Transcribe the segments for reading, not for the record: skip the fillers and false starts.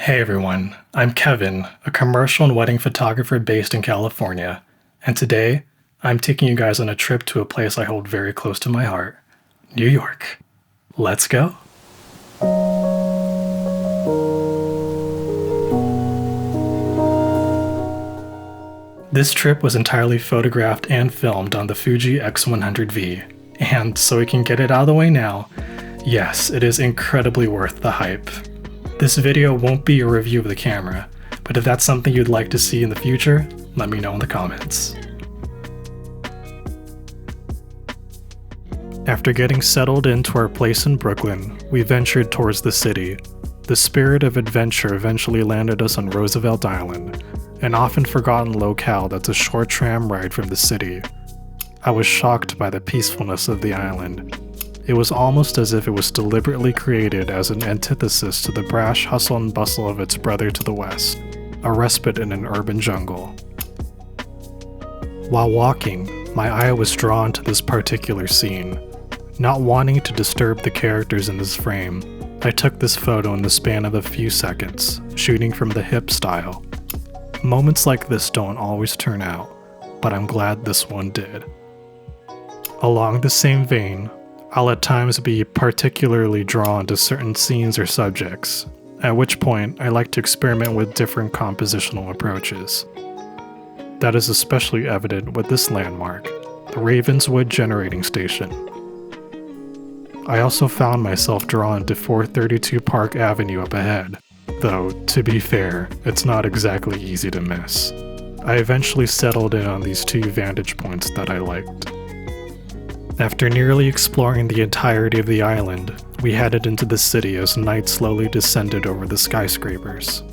Hey everyone, I'm Kevin, a commercial and wedding photographer based in California, and today I'm taking you guys on a trip to a place I hold very close to my heart, New York. Let's go! This trip was entirely photographed and filmed on the Fuji X100V, and so we can get it out of the way now, yes, it is incredibly worth the hype. This video won't be a review of the camera, but if that's something you'd like to see in the future, let me know in the comments. After getting settled into our place in Brooklyn, we ventured towards the city. The spirit of adventure eventually landed us on Roosevelt Island, an often forgotten locale that's a short tram ride from the city. I was shocked by the peacefulness of the island. It was almost as if it was deliberately created as an antithesis to the brash hustle and bustle of its brother to the west, a respite in an urban jungle. While walking, my eye was drawn to this particular scene. Not wanting to disturb the characters in this frame, I took this photo in the span of a few seconds, shooting from the hip style. Moments like this don't always turn out, but I'm glad this one did. Along the same vein, I'll at times be particularly drawn to certain scenes or subjects, at which point I like to experiment with different compositional approaches. That is especially evident with this landmark, the Ravenswood Generating Station. I also found myself drawn to 432 Park Avenue up ahead, though, to be fair, it's not exactly easy to miss. I eventually settled in on these two vantage points that I liked. After nearly exploring the entirety of the island, we headed into the city as night slowly descended over the skyscrapers.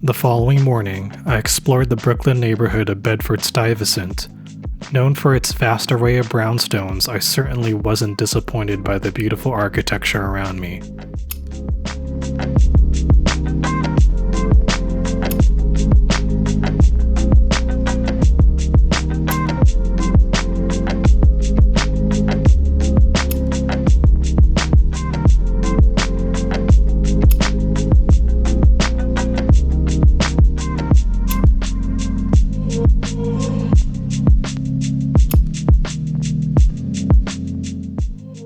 The following morning, I explored the Brooklyn neighborhood of Bedford-Stuyvesant. Known for its vast array of brownstones, I certainly wasn't disappointed by the beautiful architecture around me.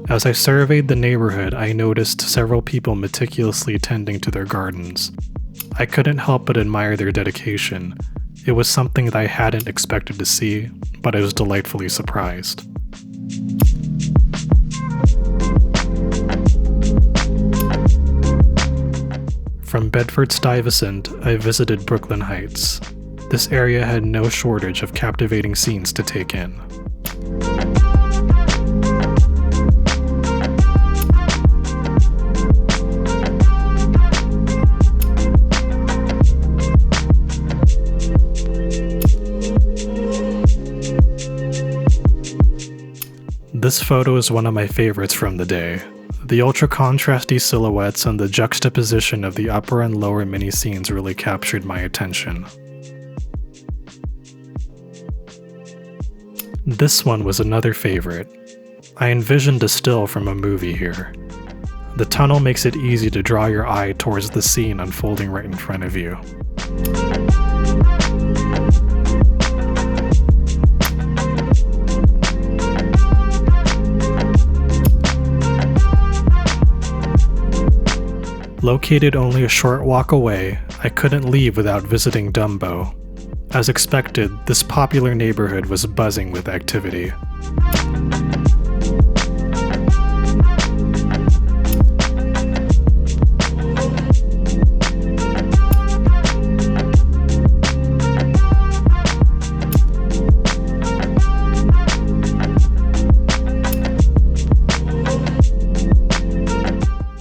As I surveyed the neighborhood, I noticed several people meticulously tending to their gardens. I couldn't help but admire their dedication. It was something that I hadn't expected to see, but I was delightfully surprised. From Bedford-Stuyvesant, I visited Brooklyn Heights. This area had no shortage of captivating scenes to take in. This photo is one of my favorites from the day. The ultra-contrasty silhouettes and the juxtaposition of the upper and lower mini-scenes really captured my attention. This one was another favorite. I envisioned a still from a movie here. The tunnel makes it easy to draw your eye towards the scene unfolding right in front of you. Located only a short walk away, I couldn't leave without visiting Dumbo. As expected, this popular neighborhood was buzzing with activity.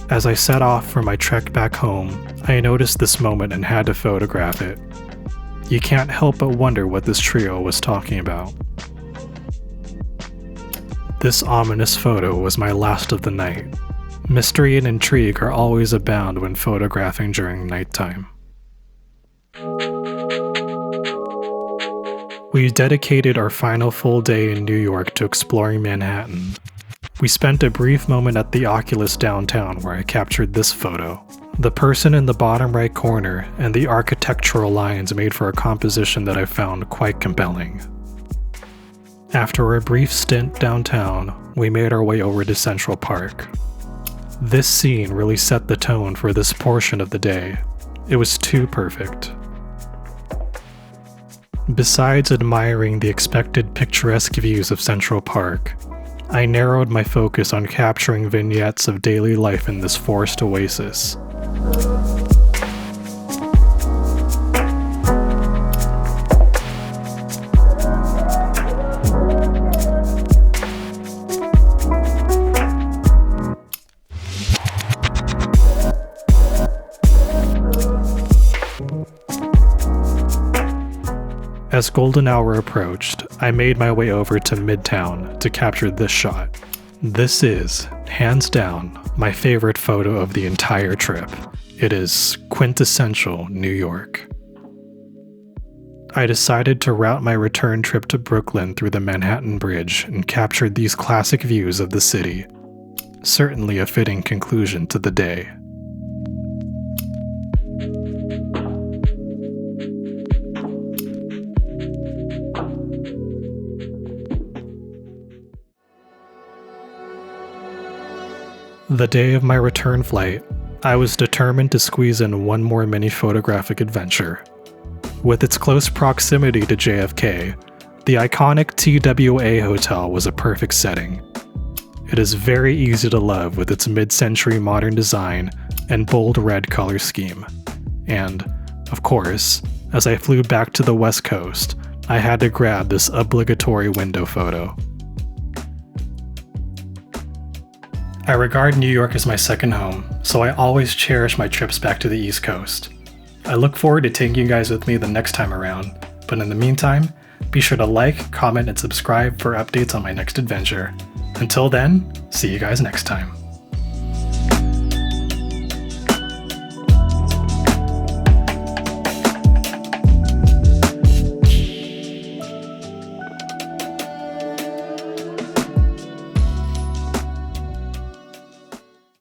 As I set off for my trek back home, I noticed this moment and had to photograph it. You can't help but wonder what this trio was talking about. This ominous photo was my last of the night. Mystery and intrigue are always abound when photographing during nighttime. We dedicated our final full day in New York to exploring Manhattan. We spent a brief moment at the Oculus downtown where I captured this photo. The person in the bottom right corner and the architectural lines made for a composition that I found quite compelling. After a brief stint downtown, we made our way over to Central Park. This scene really set the tone for this portion of the day. It was too perfect. Besides admiring the expected picturesque views of Central Park, I narrowed my focus on capturing vignettes of daily life in this forest oasis. As golden hour approached, I made my way over to Midtown to capture this shot. This is, hands down, my favorite photo of the entire trip. It is quintessential New York. I decided to route my return trip to Brooklyn through the Manhattan Bridge and captured these classic views of the city. Certainly a fitting conclusion to the day. The day of my return flight, I was determined to squeeze in one more mini photographic adventure. With its close proximity to JFK, the iconic TWA Hotel was a perfect setting. It is very easy to love with its mid-century modern design and bold red color scheme. And, of course, as I flew back to the West Coast, I had to grab this obligatory window photo. I regard New York as my second home, so I always cherish my trips back to the East Coast. I look forward to taking you guys with me the next time around, but in the meantime, be sure to like, comment, and subscribe for updates on my next adventure. Until then, see you guys next time.